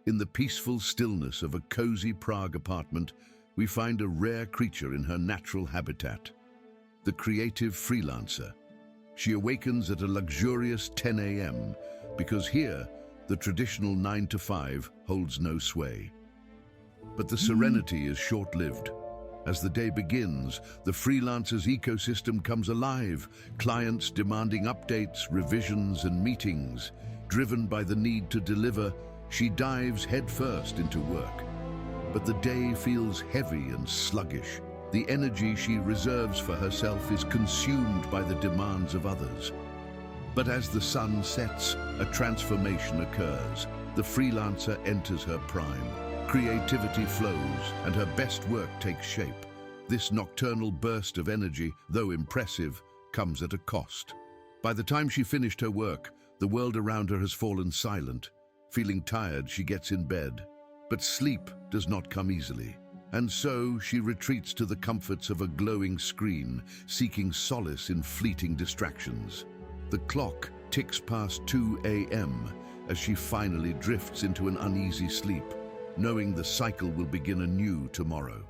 In the peaceful stillness of a cozy Prague apartment, we find a rare creature in her natural habitat, the creative freelancer. She awakens at a luxurious 10 a.m. because here, the traditional 9 to 5 holds no sway. But the serenity is short-lived. As the day begins, the freelancer's ecosystem comes alive, clients demanding updates, revisions, and meetings. Driven by the need to deliver, she dives headfirst into work. But the day feels heavy and sluggish. The energy she reserves for herself is consumed by the demands of others. But as the sun sets, a transformation occurs. The freelancer enters her prime. Creativity flows, and her best work takes shape. This nocturnal burst of energy, though impressive, comes at a cost. By the time she finished her work, the world around her has fallen silent. Feeling tired, she gets in bed. But sleep does not come easily. And so she retreats to the comforts of a glowing screen, seeking solace in fleeting distractions. The clock ticks past 2 a.m. as she finally drifts into an uneasy sleep, knowing the cycle will begin anew tomorrow.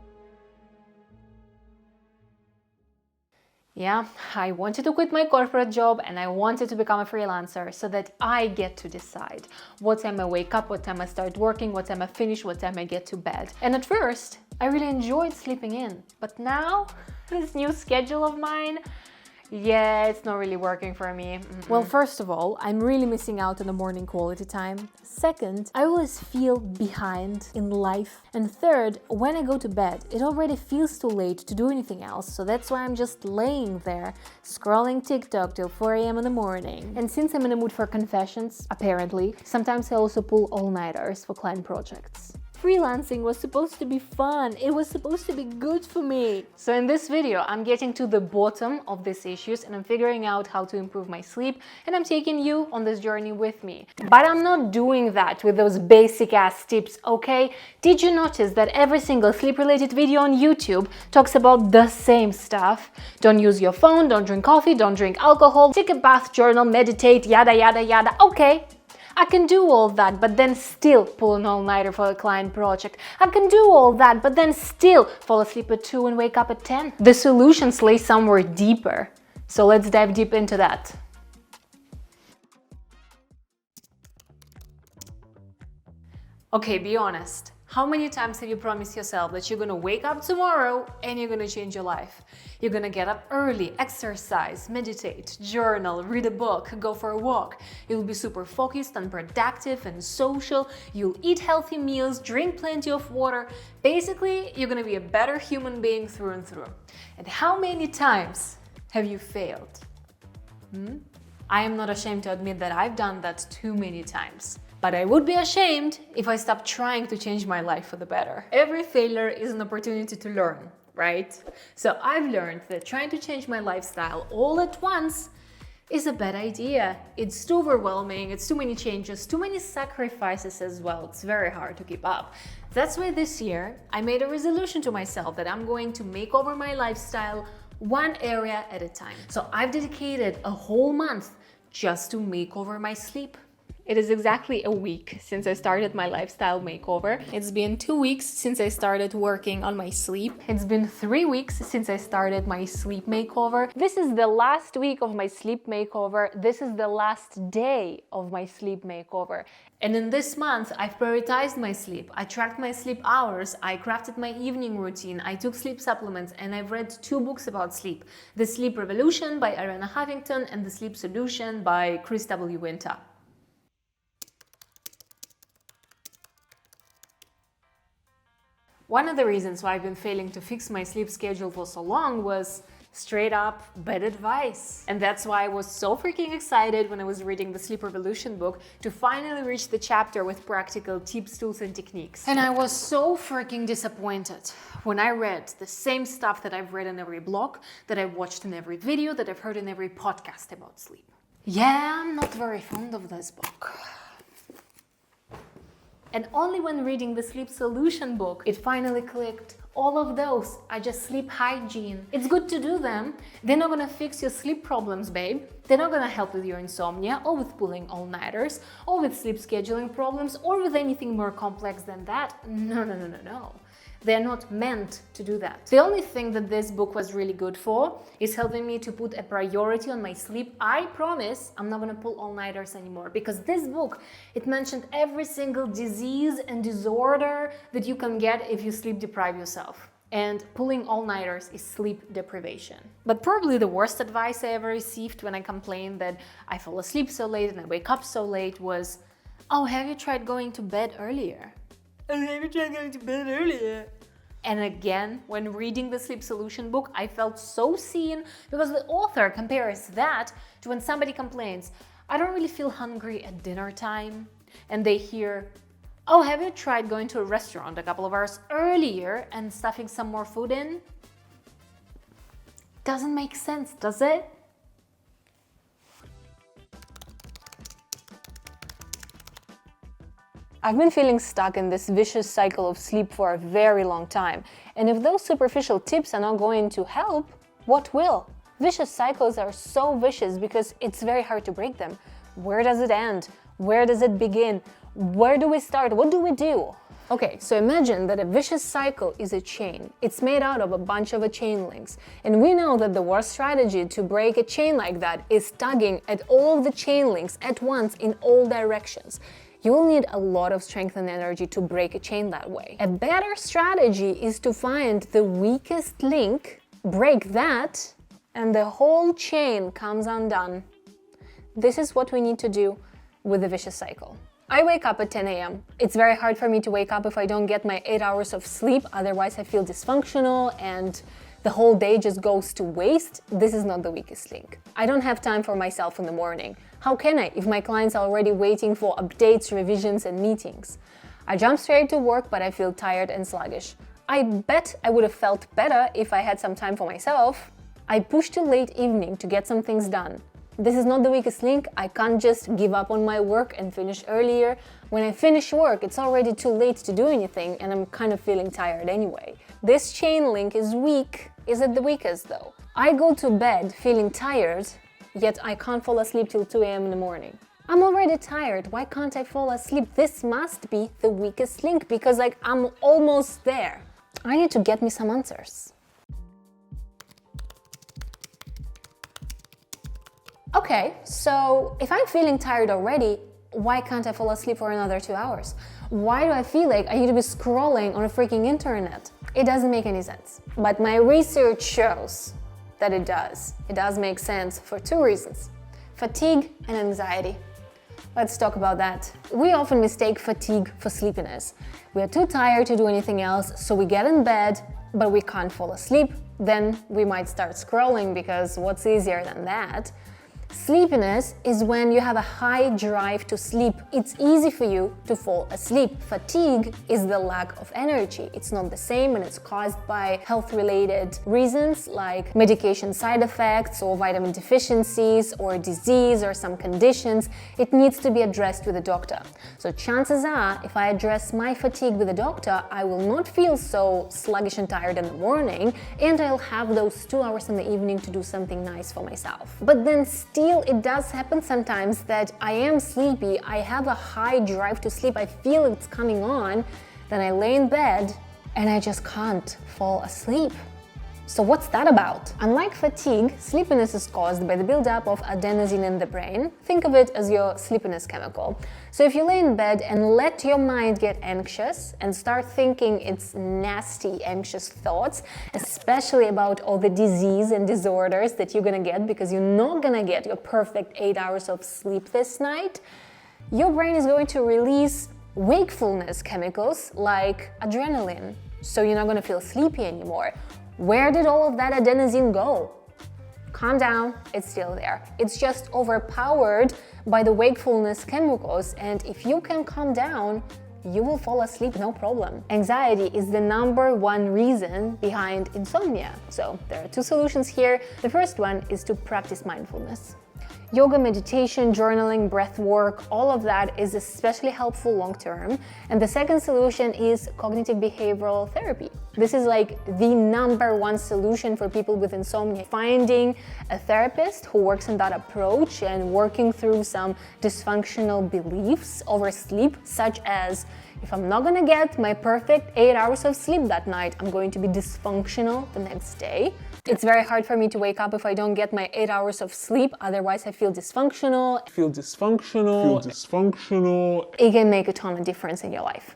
Yeah, I wanted to quit my corporate job and I wanted to become a freelancer so that I get to decide what time I wake up, what time I start working, what time I finish, what time I get to bed. And at first, I really enjoyed sleeping in. But now, this new schedule of mine, yeah, it's not really working for me. Well, first of all, I'm really missing out on the morning quality time. Second, I always feel behind in life. And third, when I go to bed, it already feels too late to do anything else. So that's why I'm just laying there, scrolling TikTok till 4 a.m. in the morning. And since I'm in the mood for confessions, apparently, sometimes I also pull all-nighters for client projects. Freelancing was supposed to be fun. It was supposed to be good for me. So in this video, I'm getting to the bottom of these issues and I'm figuring out how to improve my sleep, and I'm taking you on this journey with me. But I'm not doing that with those basic ass tips, okay? Did you notice that every single sleep-related video on YouTube talks about the same stuff? Don't use your phone, don't drink coffee, don't drink alcohol, take a bath, journal, meditate, yada yada yada. Okay, I can do all that, but then still pull an all-nighter for a client project. I can do all that, but then still fall asleep at 2 and wake up at 10. The solutions lay somewhere deeper. So let's dive deep into that. Okay, be honest. How many times have you promised yourself that you're gonna wake up tomorrow and you're gonna change your life? You're gonna get up early, exercise, meditate, journal, read a book, go for a walk. You'll be super focused and productive and social. You'll eat healthy meals, drink plenty of water. Basically, you're gonna be a better human being through and through. And how many times have you failed? I am not ashamed to admit that I've done that too many times. But I would be ashamed if I stopped trying to change my life for the better. Every failure is an opportunity to learn, right? So I've learned that trying to change my lifestyle all at once is a bad idea. It's too overwhelming, it's too many changes, too many sacrifices as well. It's very hard to keep up. That's why this year I made a resolution to myself that I'm going to make over my lifestyle one area at a time. So I've dedicated a whole month just to make over my sleep. It is exactly a week since I started my lifestyle makeover. It's been 2 weeks since I started working on my sleep. It's been 3 weeks since I started my sleep makeover. This is the last week of my sleep makeover. This is the last day of my sleep makeover. And in this month, I've prioritized my sleep. I tracked my sleep hours. I crafted my evening routine. I took sleep supplements, and I've read 2 books about sleep. The Sleep Revolution by Arianna Huffington and The Sleep Solution by Chris W. Winter. One of the reasons why I've been failing to fix my sleep schedule for so long was straight up bad advice. And that's why I was so freaking excited when I was reading the Sleep Revolution book to finally reach the chapter with practical tips, tools, and techniques. And I was so freaking disappointed when I read the same stuff that I've read in every blog, that I've watched in every video, that I've heard in every podcast about sleep. Yeah, I'm not very fond of this book. And only when reading the Sleep Solution book, it finally clicked. all of those are just sleep hygiene. It's good to do them. They're not gonna fix your sleep problems, babe. They're not gonna help with your insomnia or with pulling all-nighters or with sleep scheduling problems or with anything more complex than that. No. They're not meant to do that. The only thing that this book was really good for is helping me to put a priority on my sleep. I promise I'm not gonna pull all-nighters anymore, because this book, it mentioned every single disease and disorder that you can get if you sleep deprive yourself. And pulling all-nighters is sleep deprivation. But probably the worst advice I ever received when I complained that I fall asleep so late and I wake up so late was, oh, have you tried going to bed earlier? And again, when reading the Sleep Solution book, I felt so seen, because the author compares that to when somebody complains, I don't really feel hungry at dinner time, and they hear, oh, have you tried going to a restaurant a couple of hours earlier and stuffing some more food in? Doesn't make sense, does it? I've been feeling stuck in this vicious cycle of sleep for a very long time, and if those superficial tips are not going to help, what will? Vicious cycles are so vicious because it's very hard to break them. Where does it end? Where does it begin? Where do we start? What do we do? Okay, so imagine that a vicious cycle is a chain. It's made out of a bunch of chain links. And we know that the worst strategy to break a chain like that is tugging at all of the chain links at once in all directions. You will need a lot of strength and energy to break a chain that way. A better strategy is to find the weakest link, break that, and the whole chain comes undone. This is what we need to do with the vicious cycle. I wake up at 10 a.m. It's very hard for me to wake up if I don't get my 8 hours of sleep, otherwise I feel dysfunctional and the whole day just goes to waste. This is not the weakest link. I don't have time for myself in the morning. How can I if my clients are already waiting for updates, revisions, and meetings? I jump straight to work, but I feel tired and sluggish. I bet I would have felt better if I had some time for myself. I push till late evening to get some things done. This is not the weakest link. I can't just give up on my work and finish earlier. When I finish work, it's already too late to do anything, and I'm kind of feeling tired anyway. This chain link is weak. Is it the weakest though? I go to bed feeling tired, yet I can't fall asleep till 2 a.m. in the morning. I'm already tired. Why can't I fall asleep? This must be the weakest link, because I'm almost there. I need to get me some answers. Okay, so if I'm feeling tired already, why can't I fall asleep for another 2 hours? Why do I feel like I need to be scrolling on a freaking internet? It doesn't make any sense. But my research shows that it does. It does make sense for 2 reasons: fatigue and anxiety. Let's talk about that. We often mistake fatigue for sleepiness. We are too tired to do anything else, so we get in bed, but we can't fall asleep. Then we might start scrolling, because what's easier than that? Sleepiness is when you have a high drive to sleep. It's easy for you to fall asleep. Fatigue is the lack of energy. It's not the same, and it's caused by health-related reasons like medication side effects or vitamin deficiencies or disease or some conditions. It needs to be addressed with a doctor. So chances are, if I address my fatigue with a doctor, I will not feel so sluggish and tired in the morning, and I'll have those 2 hours in the evening to do something nice for myself. But then still, it does happen sometimes that I am sleepy, I have a high drive to sleep, I feel it's coming on, then I lay in bed and I just can't fall asleep. So what's that about? Unlike fatigue, sleepiness is caused by the buildup of adenosine in the brain. Think of it as your sleepiness chemical. So if you lay in bed and let your mind get anxious and start thinking its nasty, anxious thoughts, especially about all the disease and disorders that you're gonna get because you're not gonna get your perfect 8 hours of sleep this night, your brain is going to release wakefulness chemicals like adrenaline. So you're not gonna feel sleepy anymore. Where did all of that adenosine go? Calm down, it's still there. It's just overpowered by the wakefulness chemicals, and if you can calm down, you will fall asleep no problem. Anxiety is the #1 reason behind insomnia. So there are 2 solutions here. The first one is to practice mindfulness. Yoga, meditation, journaling, breath work, all of that is especially helpful long term. And the second solution is cognitive behavioral therapy. This is like the number one solution for people with insomnia. Finding a therapist who works in that approach and working through some dysfunctional beliefs over sleep, such as if I'm not gonna get my perfect 8 hours of sleep that night, I'm going to be dysfunctional the next day. It's very hard for me to wake up if I don't get my 8 hours of sleep, otherwise I feel dysfunctional. It can make a ton of difference in your life.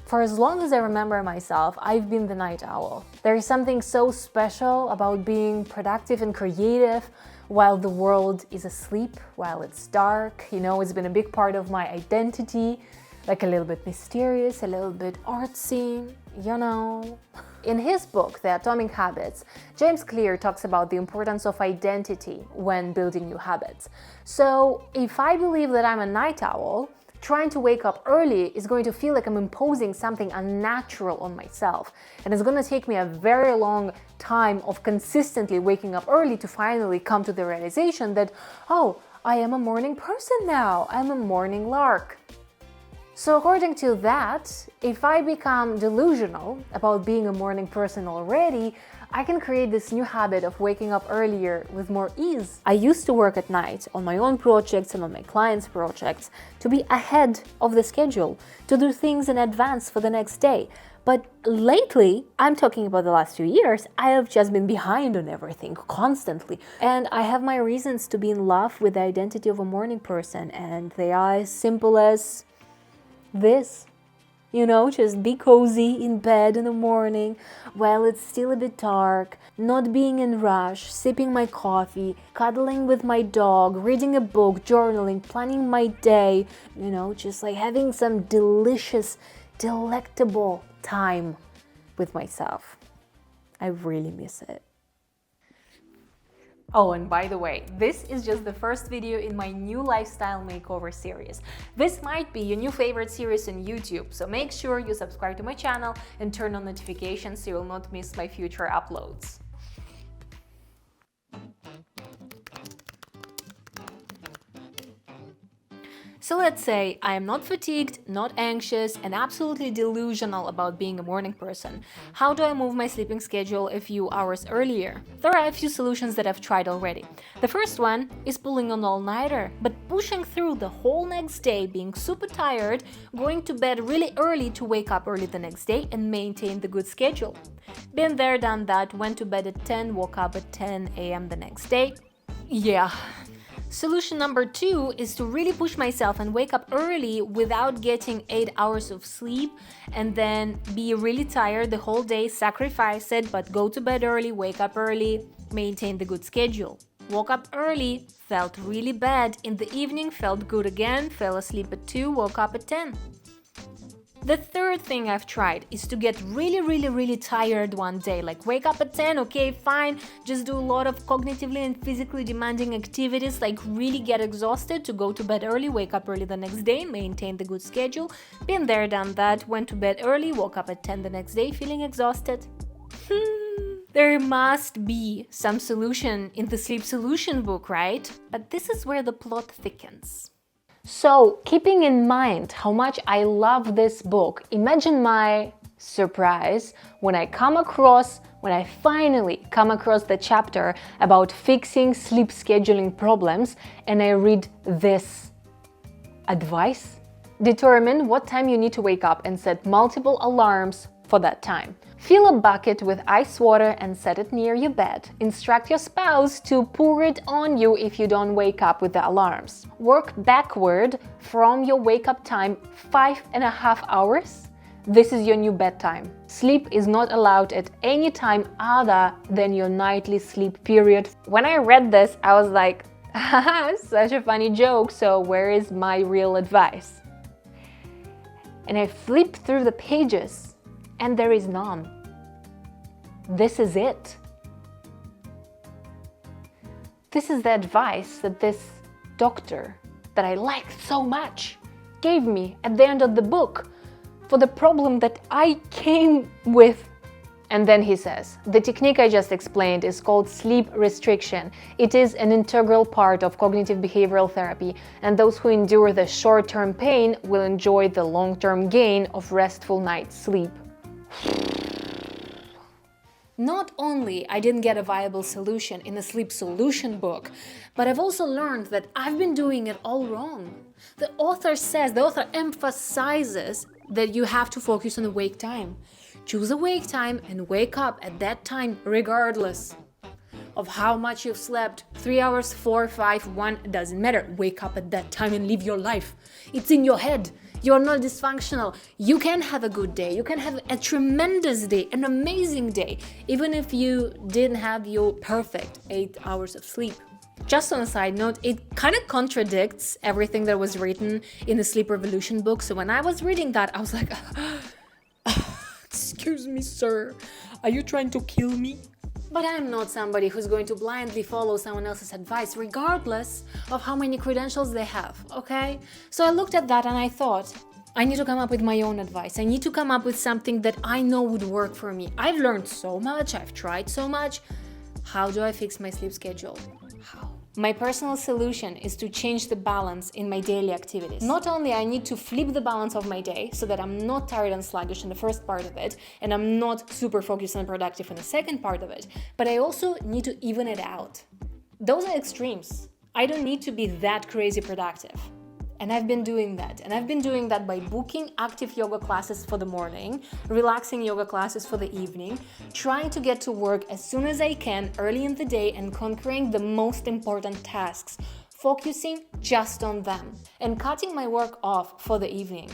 For as long as I remember myself, I've been the night owl. There is something so special about being productive and creative while the world is asleep, while it's dark. You know, it's been a big part of my identity, like a little bit mysterious, a little bit artsy, you know. In his book, The Atomic Habits, James Clear talks about the importance of identity when building new habits. So if I believe that I'm a night owl, trying to wake up early is going to feel like I'm imposing something unnatural on myself. And it's going to take me a very long time of consistently waking up early to finally come to the realization that, oh, I am a morning person now. I'm a morning lark. So according to that, if I become delusional about being a morning person already, I can create this new habit of waking up earlier with more ease. I used to work at night on my own projects and on my clients' projects to be ahead of the schedule, to do things in advance for the next day. But lately, I'm talking about the last few years, I have just been behind on everything constantly. And I have my reasons to be in love with the identity of a morning person, and they are as simple as this. You know, just be cozy in bed in the morning while it's still a bit dark, not being in rush, sipping my coffee, cuddling with my dog, reading a book, journaling, planning my day, you know, just like having some delicious, delectable time with myself. I really miss it. Oh, and by the way, this is just the first video in my new lifestyle makeover series. This might be your new favorite series on YouTube, so make sure you subscribe to my channel and turn on notifications so you'll not miss my future uploads. So let's say I am not fatigued, not anxious, and absolutely delusional about being a morning person. How do I move my sleeping schedule a few hours earlier? There are a few solutions that I've tried already. The first one is pulling an all-nighter, but pushing through the whole next day, being super tired, going to bed really early to wake up early the next day and maintain the good schedule. Been there, done that, went to bed at 10, woke up at 10 a.m. the next day. Yeah. Solution number 2 is to really push myself and wake up early without getting 8 hours of sleep and then be really tired the whole day, sacrifice it, but go to bed early, wake up early, maintain the good schedule. Woke up early, felt really bad, in the evening felt good again, fell asleep at 2, woke up at 10. The third thing I've tried is to get really tired one day, like wake up at 10, okay, fine, just do a lot of cognitively and physically demanding activities, like really get exhausted, to go to bed early, wake up early the next day, maintain the good schedule. Been there, done that, went to bed early, woke up at 10 the next day, feeling exhausted. There must be some solution in the Sleep Solution book, right? But this is where the plot thickens. So, keeping in mind how much I love this book, imagine my surprise when I finally come across the chapter about fixing sleep scheduling problems and I read this advice. Determine what time you need to wake up and set multiple alarms for that time. Fill a bucket with ice water and set it near your bed. Instruct your spouse to pour it on you if you don't wake up with the alarms. Work backward from your wake-up time 5.5 hours. This is your new bedtime. Sleep is not allowed at any time other than your nightly sleep period. When I read this, I was like, haha, such a funny joke, so where is my real advice? And I flipped through the pages, and there is none. This is it. This is the advice that this doctor that I liked so much gave me at the end of the book for the problem that I came with And then he says, the technique I just explained is called sleep restriction. It is an integral part of cognitive behavioral therapy, and those who endure the short-term pain will enjoy the long-term gain of restful night's sleep. Not only I didn't get a viable solution in the sleep solution book, but I've also learned that I've been doing it all wrong. The author emphasizes that you have to focus on the wake time. Choose a wake time and wake up at that time regardless of how much you've slept. 3 hours, 4, 5, 1, it doesn't matter. Wake up at that time and live your life. It's in your head. You're not dysfunctional. You can have a good day. You can have a tremendous day, an amazing day, even if you didn't have your perfect 8 hours of sleep. Just on a side note, it kind of contradicts everything that was written in the Sleep Revolution book. So when I was reading that, I was like, excuse me, sir, are you trying to kill me? But I'm not somebody who's going to blindly follow someone else's advice, regardless of how many credentials they have, okay? So I looked at that and I thought, I need to come up with my own advice. I need to come up with something that I know would work for me. I've learned so much, I've tried so much. How do I fix my sleep schedule? How? My personal solution is to change the balance in my daily activities. Not only I need to flip the balance of my day so that I'm not tired and sluggish in the first part of it, and I'm not super focused and productive in the second part of it, but I also need to even it out. Those are extremes. I don't need to be that crazy productive. And I've been doing that. And I've been doing that by booking active yoga classes for the morning, relaxing yoga classes for the evening, trying to get to work as soon as I can early in the day and conquering the most important tasks, focusing just on them, and cutting my work off for the evening.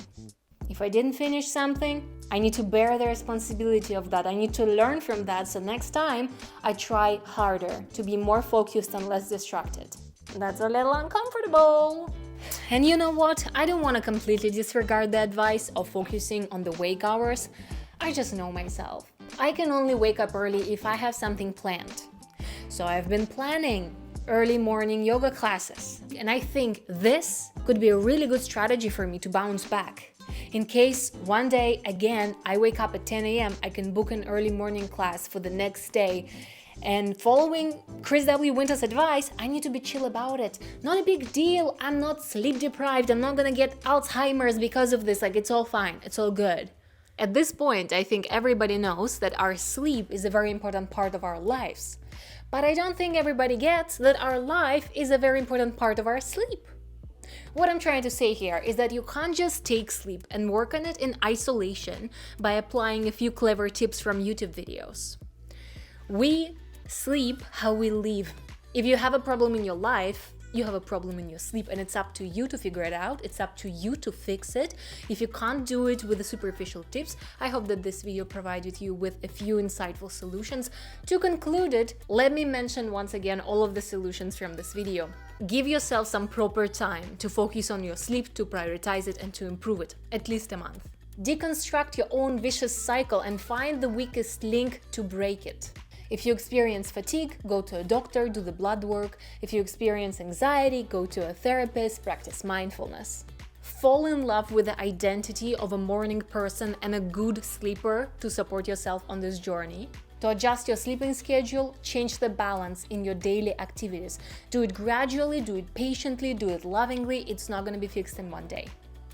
If I didn't finish something, I need to bear the responsibility of that. I need to learn from that, so next time I try harder to be more focused and less distracted. That's a little uncomfortable. And you know what? I don't want to completely disregard the advice of focusing on the wake hours. I just know myself. I can only wake up early if I have something planned. So I've been planning early morning yoga classes. And I think this could be a really good strategy for me to bounce back. In case one day, again, I wake up at 10 a.m., I can book an early morning class for the next day. And following Chris W. Winter's advice, I need to be chill about it. Not a big deal. I'm not sleep deprived. I'm not gonna get Alzheimer's because of this. Like, it's all fine. It's all good. At this point, I think everybody knows that our sleep is a very important part of our lives. But I don't think everybody gets that our life is a very important part of our sleep. What I'm trying to say here is that you can't just take sleep and work on it in isolation by applying a few clever tips from YouTube videos. We sleep how we live. If you have a problem in your life, you have a problem in your sleep, and it's up to you to figure it out. It's up to you to fix it. If you can't do it with the superficial tips, I hope that this video provided you with a few insightful solutions. To conclude it, let me mention once again all of the solutions from this video. Give yourself some proper time to focus on your sleep, to prioritize it, and to improve it, at least a month. Deconstruct your own vicious cycle and find the weakest link to break it. If you experience fatigue, go to a doctor, do the blood work. If you experience anxiety, go to a therapist, practice mindfulness. Fall in love with the identity of a morning person and a good sleeper to support yourself on this journey. To adjust your sleeping schedule, change the balance in your daily activities. Do it gradually, do it patiently, do it lovingly. It's not going to be fixed in one day.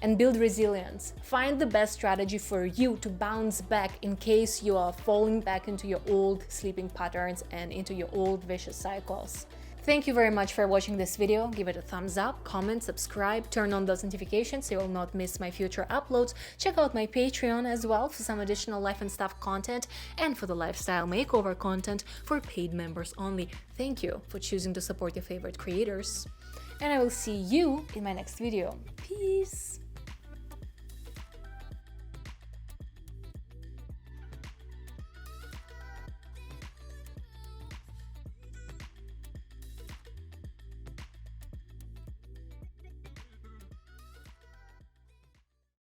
And build resilience. Find the best strategy for you to bounce back in case you are falling back into your old sleeping patterns and into your old vicious cycles. Thank you very much for watching this video. Give it a thumbs up, comment, subscribe, turn on those notifications so you will not miss my future uploads. Check out my Patreon as well for some additional life and stuff content and for the lifestyle makeover content for paid members only. Thank you for choosing to support your favorite creators. And I will see you in my next video. Peace!